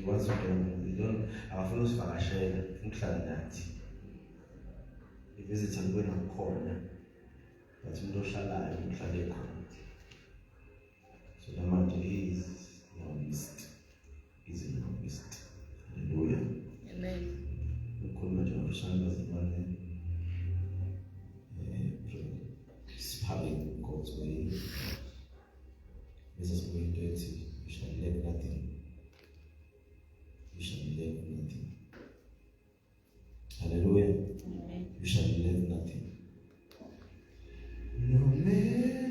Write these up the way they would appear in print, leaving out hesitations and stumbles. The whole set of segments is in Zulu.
once you don't awufuna usivakashela umhlala nathi i-visitor ngibona khona but umuntu ohlalayo uhlale khona so namanje is noticed. Hallelujah. Amen. Ukhuluma nje ngokushaya zimane sparring God's way. Jesus going dirty. You shall lack nothing. You shall lack nothing. Hallelujah. Amen. You shall lack nothing. No man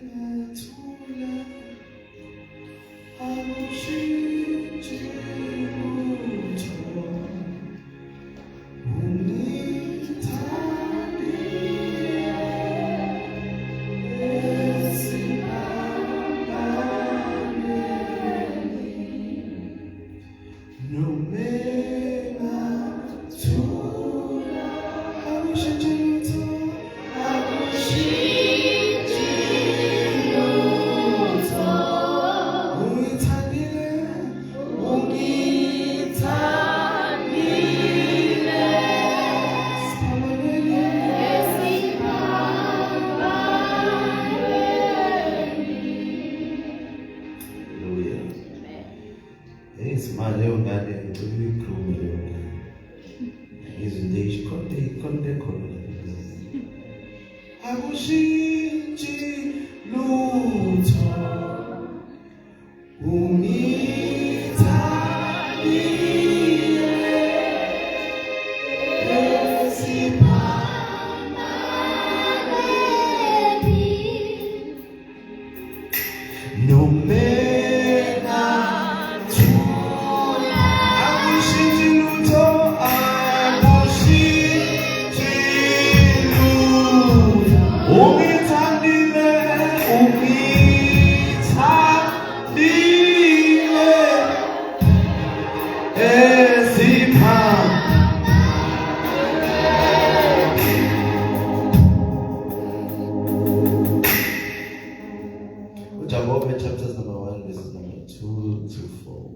at chapters number 1 verses number 2 to 4.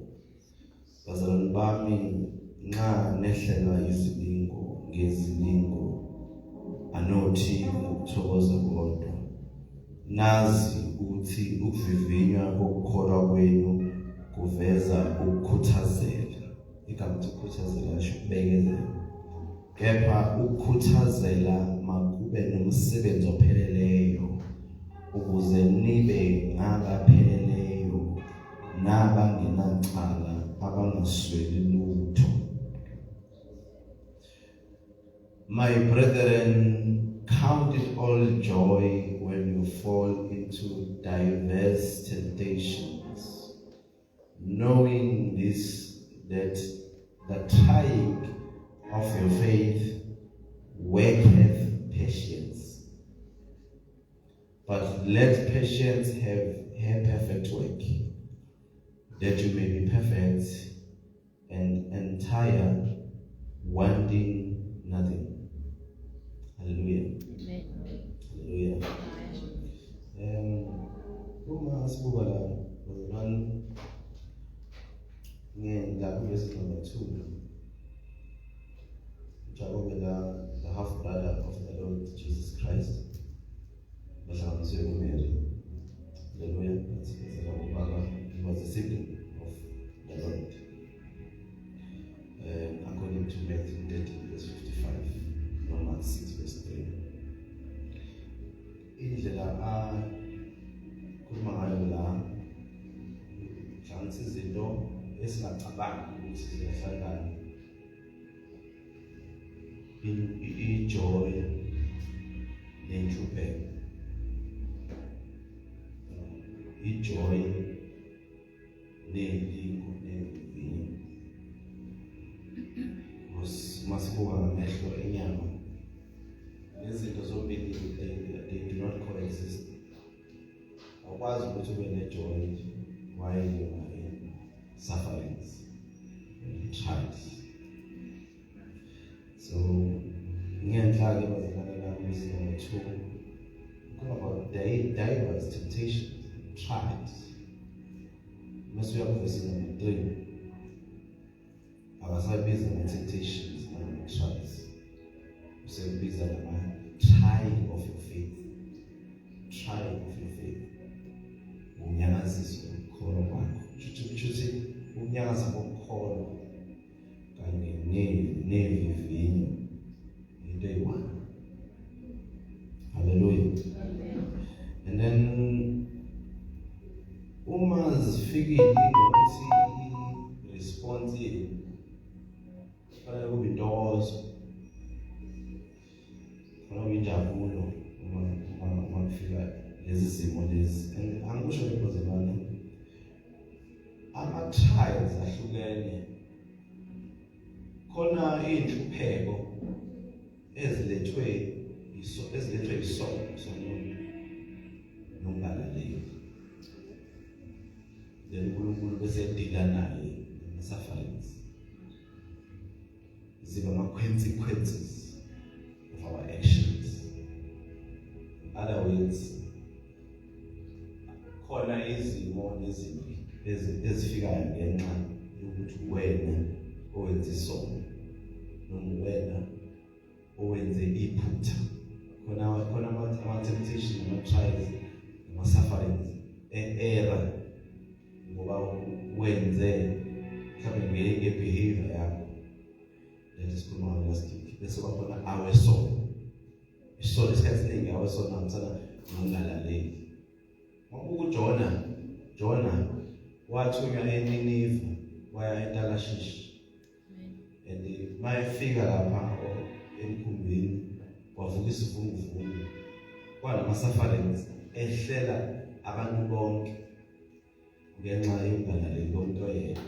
Bazalwane bami nxa nehlelwa izilingo ngezilingo anothi ukuthokoza kodwa nazi ukuthi ukuvivinywa kokukholwa kwenu kuveza ukukhuthazela. Igama ukukhuthazela lisho ukubekezela. Kepha ukukhuthazela makube nomsebenzi opheleleyo ukuze nibe ngabapheleleyo nabangenacala abangasweli lutho. My brethren, count it all joy when you fall into diverse temptations, knowing this, that the trying of your faith worketh patience. But let patience have her perfect work, that you may be perfect and entire, wanting nothing. Hallelujah. Hallelujah. Uma sibuka la bazalwane ngenda verse number 2. Jacob the half brother of the Lord Jesus Christ. Bahlanganiswe uMary. Hallelujah. He was a sibling of the Lord. According to Matthew 13 verse 55, Romans 6 verse 3. Indlela kukhuluma ngayo la hlanganisa izinto esingacabangi ukuthi ziyahlangana. I-joy nenhlupheko. I-joy nelingo nevivinyo. Masibuka ngamehlo enyama. Lezinto zombili they do not coexist. Awukwazi ukuthi ube ne-joy while you are in sufferings, in trials. So, ngiyanhlaka bazalwane bami verse number 2. Talk about diverse temptations, trials. Must be up verse number 3. Awusabiza temptations and trials. Usabiza trying of your faith. Trying of your faith. Unyangazisa ukukholwa kwakho. Kushuthi ukunyangaza kokukholwa kanye nevivinyo into eyi-one. Hallelujah. And then uma zifikile ngokuthi i-response yethu kufanele kube intokozo, kufanele kube injabulo uma kufika lezi zimo lezi. And angikusho ngibuzelwane, ama-trials ahlukene. Khona iy'nhlupheko ezilethwe isono somuntu nokungalaleli. Then uNkulunkulu bese edila naye ama-sufferings. Ziba ama-consequences of our actions. In other words, khona izimo nezimpi ezifikayo ngenxa yokuthi wena owenze isono noma wena owenze iphutha. Khona ama-temptation, ama-trials, ama-sufferings error ngoba wenze mhlawumbe nge-behavior yakho lesikhuluma last week. Bese bakhona awesono. Isono isikhathi esiningi awesono ahambisana nokungalaleli. Jona wathunywa eNiniva waya eTalashish. And mayefika lapha emkhumbini kwavuka isivunguvungu. Kwanama-sufferings ehlela abantu bonke ngenxa yokungalaleli komuntu oyedwa.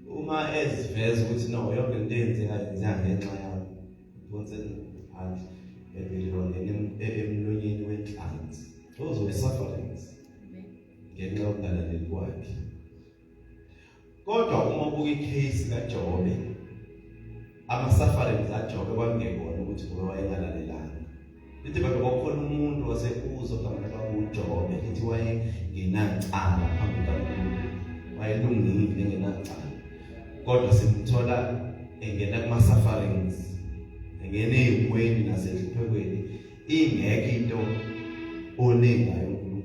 Uma eziveza ukuthi no, yonke into eyenzekayo ngenxa yami, uphonse phandle ebelilwane emlonyeni wenhlanzi. Those were sufferings ngenxa yokungalaleli kwakhe. Kodwa uma ubuka icase kaJobe, ama-sufferings aJobe kwakungekona ukuthi wayengalalelanga. Lithi babe kwakukhona umuntu wasekuzo kamanje kwakuJobe, lithi wayengenacala phambi kaNkulunkulu, wayelungile engenacala. Kodwa simthola engena kuma-sufferings, engena ey'mweni nasenhluphekweni, ingekho into oningayo uNkulunkulu.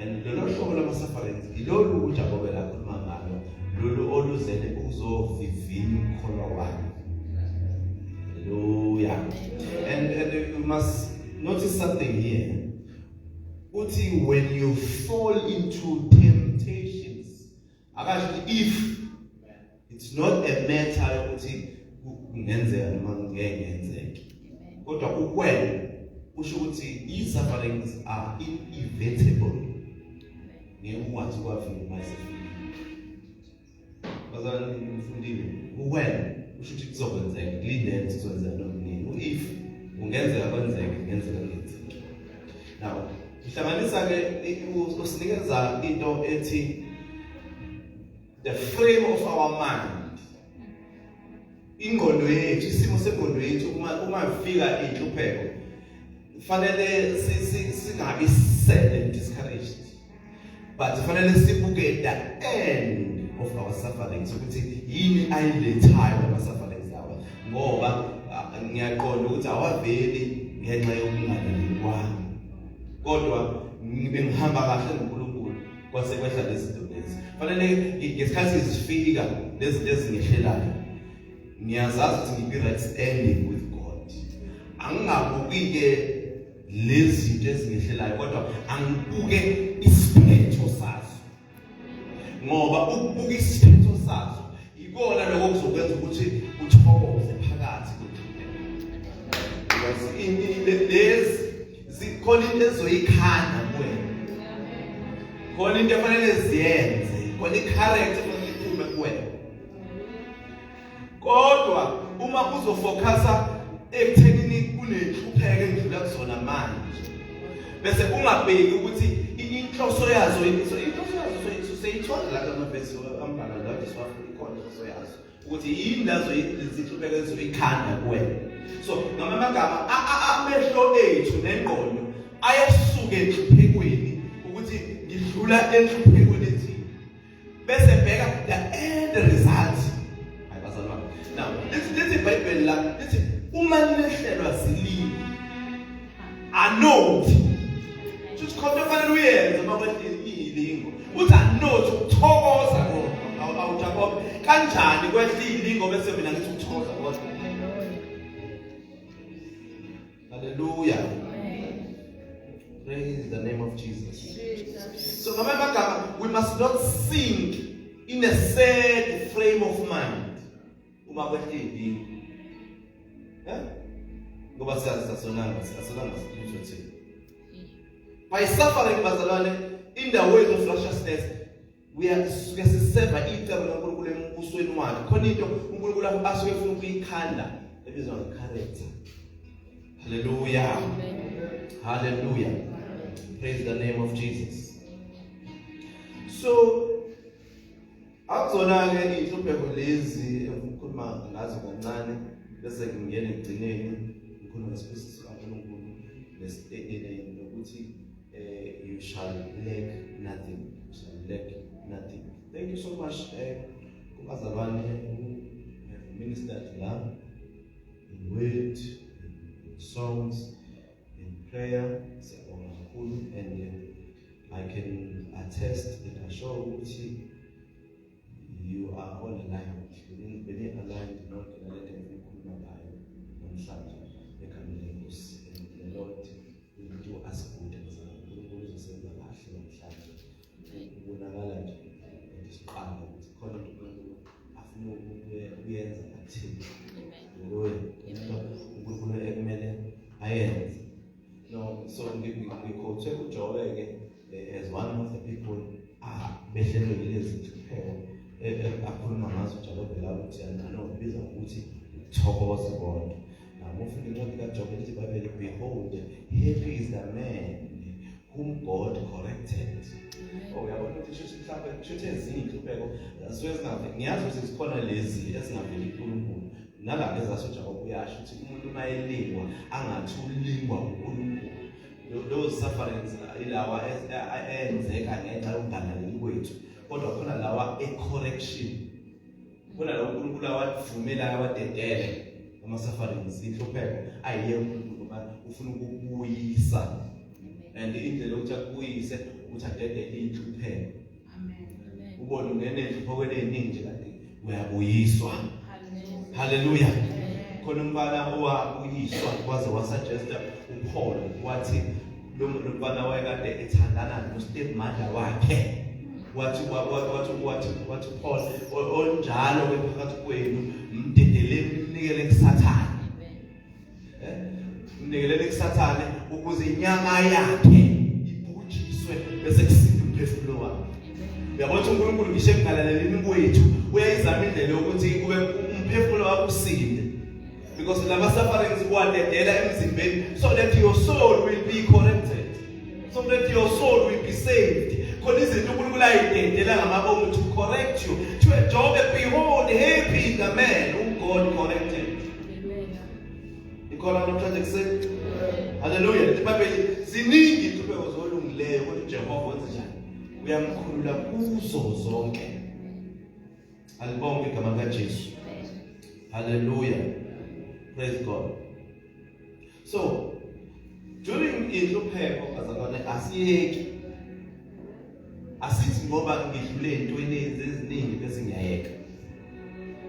And lolo hlobo lama-sufferings ilolu uJakobe lakhuluma ngalo, lolu oluzele ukuzovivinya ukukholwa kwakhe. Hallelujah. And you must notice something here. Uthi when you fall into temptations, actually if it's not a matter yokuthi kungenzeka noma ngeke, kodwa ukwena usho ukuthi i-sufferings are inevitable. Ngekwazi kwavela masifika. Bazalwane ngifundile, ukwena usho ukuthi kuzokwenzeka, kulindele kuzokwenzeka noma if ungenzeka kwenzeke, ngenzeka ngenzeke. Now, ihlanganisa ke usinikeza into ethi the frame of our mind. Ingqondo yethu, isimo sengqondo yethu uma ifika inhlupheko, fanele singabi sad and discouraged. But fanele sibuke the end of our sufferings ukuthi yini ayilethayo ama-sufferings lawa. Ngoba ngiyaqonda ukuthi awaveli ngenxa yokungalaleli kwami. Kodwa ngihamba kahle noNkulunkulu kwase kwehla lezi zinto lezi. Fanele ngesikhathi zifika lezi zinto ezingehlelayo, ngiyazazi ukuthi ngibe standing with God. Angingabuki-ke lezi zinto ezingehlelayo, kodwa angibuke isiphetho sazo. Ngoba ukubuka isiphetho sazo ikona lokho kuzokwenza ukuthi uthokoze phakathi because lezi zikhona into ezoyikhanda kuwena. Khona into efanele ziyenze, khona i-character efanele iphume kuwena. Kodwa uma kuzofocusa ekuthenini kunenhlupheko endlula kuzona manje, bese ungabheki ukuthi inhloso yazo seyithola la amabhesi ambhala la siswafuna ikhona inhloso yazo ukuthi yini lazo izinhlupheko ezizoyikhanda kuwena. So ngamagama amehlo ethu nengqondo ayasuka enhluphekweni ukuthi ngidlula enhluphekweni ethini, bese bheka the end result kanjani kwehla ilingo bese mina ngithi ukuthokoza kodwa. Hallelujah. Praise the name of Jesus. So we must not sink in a sad frame of mind. Uma kwehla ilingo. Ngoba sasonanga sithuthi. By suffering bazalwane in the way of righteousness, we are siseva icebo loNkulunkulu embusweni wakhe. Khona into uNkulunkulu asuke efuna ukuyikhanda ebizwa ngecharacter. Hallelujah. Hallelujah. Praise the name of Jesus. So akuzona-ke inhlupheko lezi ukukhuluma ngazo kancane bese ngingena ekugcineni ngikhuluma ngesiphiso sikaNkulunkulu nokuthi you shall lack nothing. You shall lack nothing. Thank you so much kubazalwane who have ministered love in word, in songs, in prayer, and I can attest and assure you are all aligned. When aligned, not going to let everything go by. And the Lord will do us good. No, so we quote Joel as one of the people behlelwe yilezi kuphela akhuluma ngazo njalo phela ukuthi anobiza ukuthi thokoza kodwa. Mufunda incwadi kaJobe lithi iBhayibheli, behold, happy is the man whom God corrected. Uyabona ukuthi mhlawumbe kushuthi ezinye inhlupheko zisuke ngiyazi ukuthi zikhona lezi ezingaveli kuNkulunkulu. Nalapho ezasoJakobe uyasho ukuthi umuntu mayelingwa angathi ulingwa uNkulunkulu. Those sufferings ilawa enzeka ngenxa yokungalaleli kwethu. Kodwa khona lawa correction. Khona lawa uNkulunkulu awavumela awadedele ama-sufferings inhlupheko ayiye uNkulunkulu ufuna ukubuyisa. And indlela ukuthi akubuyise ukuthi adedele inhlupheko. Amen. Ubone ungene enhluphekweni eziningi kanti uyabuyiswa. Hallelujah. Khona umbala owabuyiswa kwaze wasuggesta uPaul wathi lo mfana wayekade ethandana nostepmother wakhe. Wathi Paul onjalo phakathi kwenu mdedeleni mnikele kuSathane. Mnikelele kuSathane ukuze inyama yakhe ibhujiswe bese kusinda umphefumulo wakhe. Uyabona uNkulunkulu ngisho engalaleleni kwethu uyayizama indlela yokuthi kube umphefumulo wakho usinde. Because lama sufferings wadedela emzimbeni so that your soul will be corrected. So that your soul will be saved. Khona izinto uNkulunkulu ayidedela ngamabomu to correct you. To a job, behold, happy is the man whom God corrected. Ikona namhlanje kuseni. Hallelujah. iBhayibheli ziningi inhlupheko zolungileyo kodwa uJehova wenza njani? Uyamkhulula kuzo zonke. Alibonke igama likaJesu. Hallelujah. Praise God. So, during inhlupheko bazalwane asiyeki. Asithi ngoba ngidlule entweni eziningi bese ngiyayeka.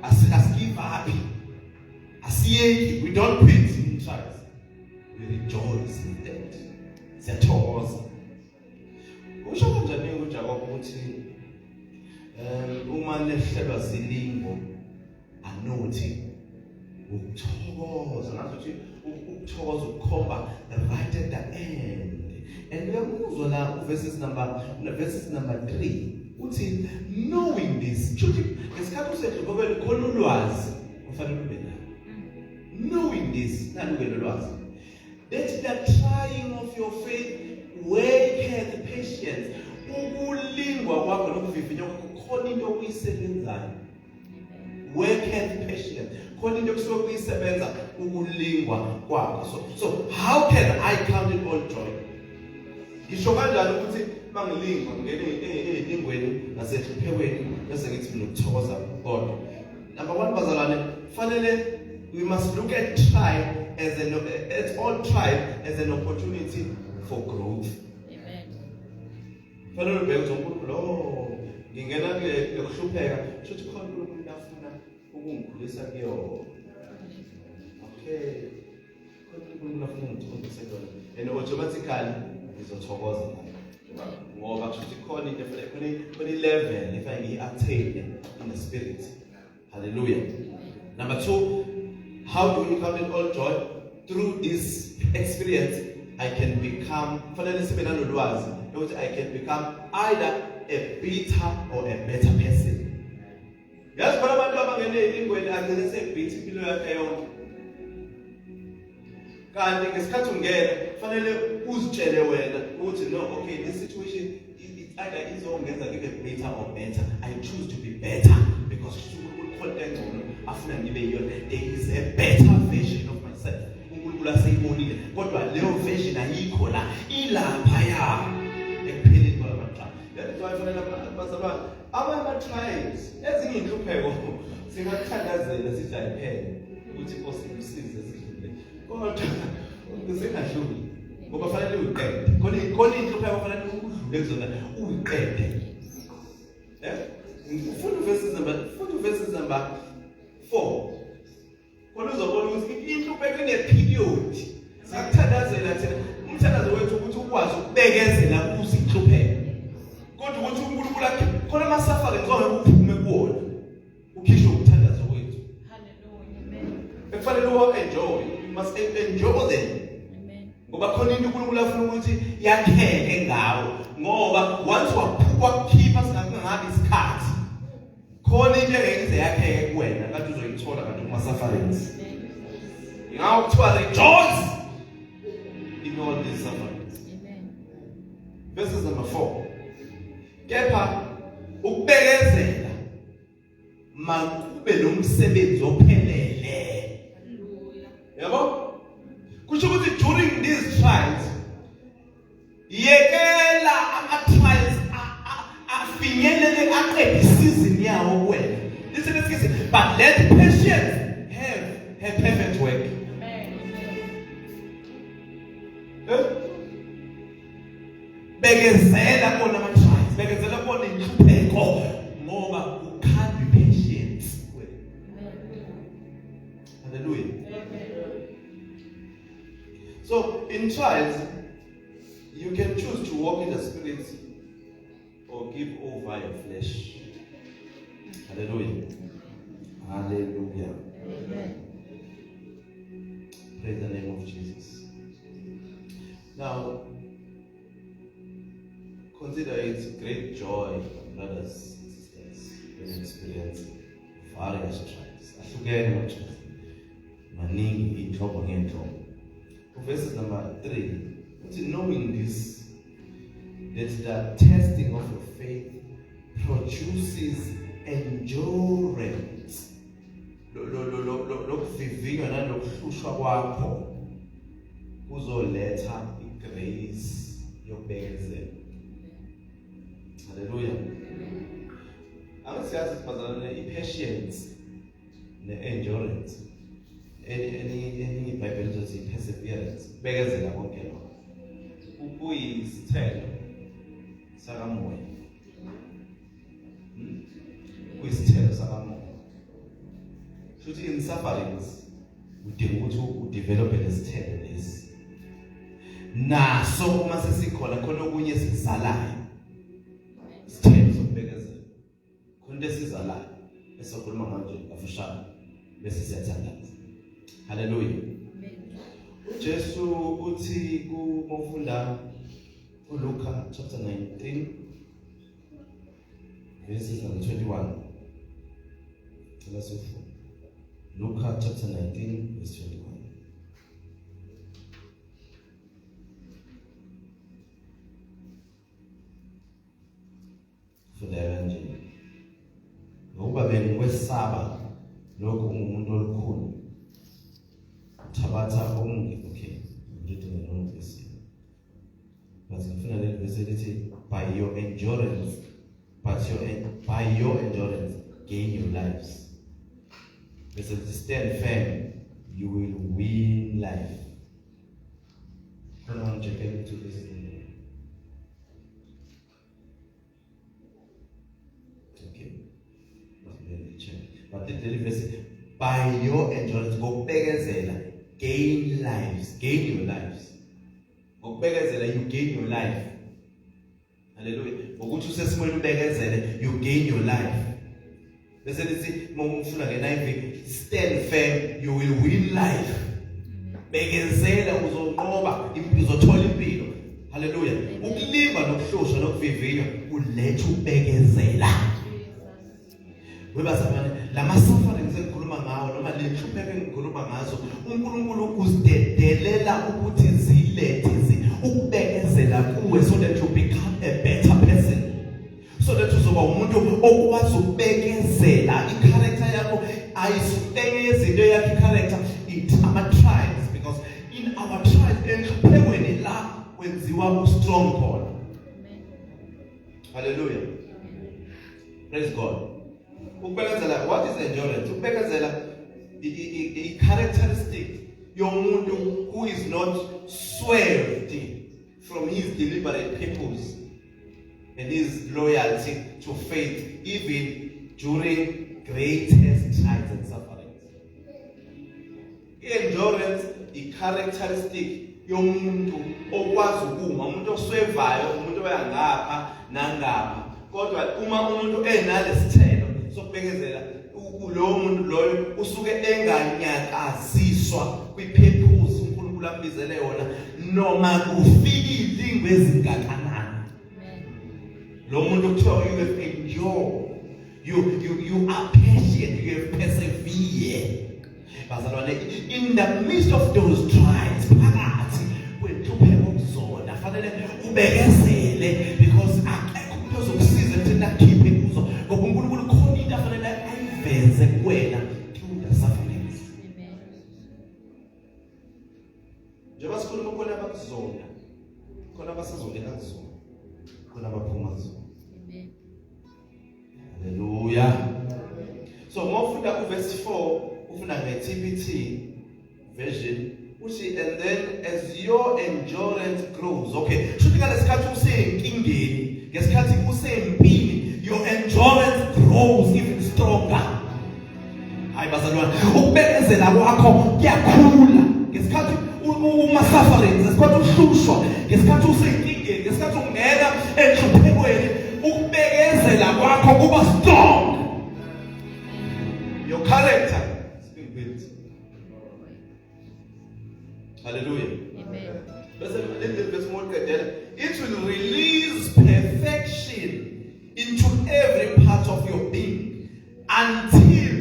Asigive up. Asiyeki. We don't quit in trials. We rejoice in that. Siyathokoza. Usho kanjani uJakobe ukuthi uma lehlelwa zilingo anothi ukuthokoza ngathi ukuthi ukuthokoza ukukhomba right at the end. And uyamuzwa la verses number 3 uthi knowing this. Ngesikhathi usedlubekweni khona ulwazi ufanele ube nalo. Knowing this, naluke lolwazi. That the trying of your faith worketh patience. Ukulingwa kwakho nokuvivinywa kwakho khona into okuyisebenzayo. Worketh patience. Khona into okusuke kuyisebenza ukulingwa kwakho. So how can I count it all joy? Ngisho kanjani ukuthi mangilingwa ngene ezilingweni nasehluphekweni bese ngithi ngikuthokoza kodwa. Number 1 bazalwane, fanele we must look at trial as an opportunity for growth. Amen. Fanele ubheke ukuthi uNkulunkulu ngingena kuhlupheka shothi khona umuntu afuna ukungikhulisa kuyo. Okay, khona umuntu afuna ukungithondisa kuyona, and automatically ngizothokoza ngoba shothi khona into khona i-level if ngiyi-attain in the spirit. Hallelujah. Number 2, how do we count it all joy? Through this experience, I can become, I can become either a bitter or a better person. Yes, but I'm not going to say bitter below your kanti ngesikhathi ungena fanele uzitshele wena ukuthi no, okay, this situation it either izongenza ngibe bitter or better. I choose to be better because there is a better version of myself. uNkulunkulu aseyibonile kodwa leyo version ayikho la, ilapha ya ekupheleni kwamaqala. That's why fanele abazalwane ama-trials ezinye inhlupheko singathandazela sithi ayiphele ukuthi Nkosi ngisize sidlule, kodwa singadluli ngoba fanele uyiqede. Khona inhlupheko fanele udlule kuzona uyiqede. Verses number 4. Khona uzobona ukuthi inhlupheko ine-period. Sakuthandazela thina umthandazo wethu ukuthi ukwazi ukubekezela kuzo inhlupheko. Kodwa ukuthi uNkulunkulu akhe khona amasafari ngizobe uphume kuwona ukhishwe umthandazo wethu. Hallelujah. Amen. Ekufanele uwa-enjoy. You must enjoy them. Amen. Ngoba khona into uNkulunkulu afuna ukuthi yakheke ngawo. Ngoba once wakukhipha singakungabi isikhathi. Khona into engeke yakheke kuwena kanti uzoyithola kanti kuma-sufferings. Ingakho kuthiwa rejoice in all these sufferings. Amen. Verses number 4. Kepha ukubekezela makube nomsebenzi ophelele. Yabo? Kusho ukuthi during these trials yekela ama-trials afinyelele aqede isizini yawo kuwena. Listen, but let patience have her perfect work. Bekezela kona ama-trials, bekezela kona inhlupheko ngoba ukhandwe patience. Hallelujah. So in trials you can choose to walk in the spirit or give over your flesh. Hallelujah. Hallelujah. Amen. Praise the name of Jesus. Now, consider it great joy, brothers and sisters, when you experience various trials. Ahlukene ama-trials. Maningi inhlobo ngenhlobo. Verse number 3. Knowing this, that the testing of your faith produces endurance. Lokuvivinywa nalokuhlushwa kwakho kuzoletha igrace yokubekezela. Hallelujah. Angisiyazi sibazalane i-patience ne-endurance. Any Bible izothi perseverance, bekezela konke lokho. Kuyisithelo sakamoya. Kuyisithelo sakamoya. Futhi in sufferings udinga ukuthi udevelop lesithelo lesi. Naso uma sesikhona khona okunye sizalayo. Isithelo sokubekezela. Khona lesizalayo. Esokhuluma nganje kafushane bese siyathandaza. Hallelujah. Jesu uthi kumufunda uLuka chapter 19 verses number 21. Luka chapter 19 verse 21. Funda nje. Ngoba bengikwesaba lokho umuntu olukhulu. Tabatha okay. I'm reading the wrong verse. But finally, by your endurance, by your endurance, gain your lives. It says, stand firm, you will win life. I don't want to get into this. But the verse, by your endurance, gain lives, gain your lives. You gain your life. Hallelujah. You gain your life. Stand firm, you will win life. Hallelujah. Ukulimba nokuhlosha nokuvivinywa kuletha ukubekezela. Webazamane lama sufferings engikhuluma ngawo noma le nhlupheko engikhuluma ngazo uNkulunkulu usidedelela ukuthi zilethe ukubekezela kuwe so that you become a better person. So that uzoba umuntu okwazi ukubekezela i-character yakho ayisutenge izinto yakho i-character it ama trials because in our trials enhluphekweni la kwenziwa strong God. Hallelujah. Praise God. What is endurance? The characteristic yomuntu who is not swerved from his deliberate purpose and his loyalty to faith even during greatest trials and sufferings. Endurance, the characteristic yomuntu okwazi ukuma umuntu oswevayo umuntu oyangapha nangapha kodwa uma umuntu enalesithelo sokubekezela lo muntu loyo usuke enganyakaziswa kwipurpose uNkulunkulu ambizele yona noma kufika izingwe ezingakanani. Lo muntu kuthiwa you have endured, you are patient, you have persevered. Bazalwane, in the midst of those trials phakathi kwethupheko kuzona fanele ubekezele because akekho umuntu ozokusiza thina khiphe kuzo ngoba uNkulunkulu khona into afanele ayiveze kuwena through the sufferings. Amen. Njengoba sikhuluma khona abakuzona khona abasazongena kuzona khona abaphuma kuzona. Amen. Hallelujah. So ngofunda uverse 4 ufuna nge-TPT version uthi and then as your endurance grows. Okay, shuthi ngalesikhathi usenkingeni ngesikhathi usempini your endurance grows even stronger. Hayi bazalwane ukubekezela kwakho kuyakhula ngesikhathi uma sufferings ngesikhathi uhlushwa ngesikhathi usenkingeni ngesikhathi ungena enhluphekweni ukubekezela kwakho kuba strong. Your character is being built. Hallelujah. Amen. It will release perfection into every part of your being until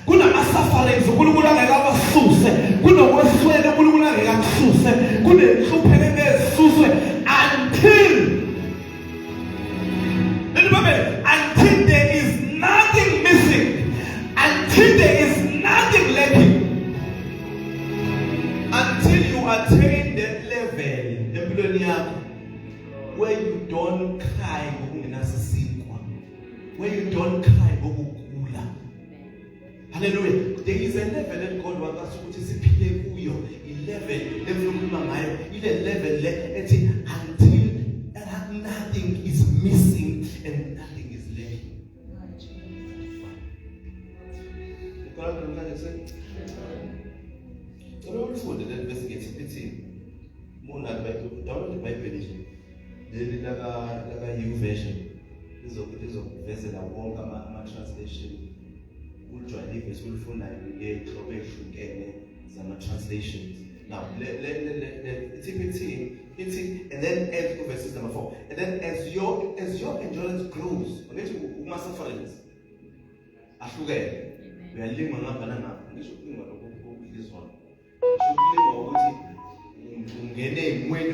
kunama sufferings uNkulunkulu angekabasuse kunokweswele uNkulunkulu angekakususe kunenhlupheko ezisuswe until there is nothing missing, until there is nothing lacking, until you attain that level empilweni yakho where you don't cry ngokungenasisikwa, where you don't cry ngokugula. Hallelujah. There is a level that God wants us ukuthi siphile kuyo, i-level levukhuluma ngayo, ile level ethi until nothing is missing and nothing is lacking. So ufunde le verse nge-TPT. Mona download iBhayibheli nje. Leli laka U version. Lizokuvezela wonke ama-translation. Ujwayele ivesi ulifundayo ngehlobo ehlukene zama-translations. Now, TPT, and then as verses number 4, and then as your endurance grows, uma sufferings, ahlukene. Uyalima ngapha nangapha, ngisho ukulima lokho okuphilizwana. Ngisho ukulima ukuthi ungene emweni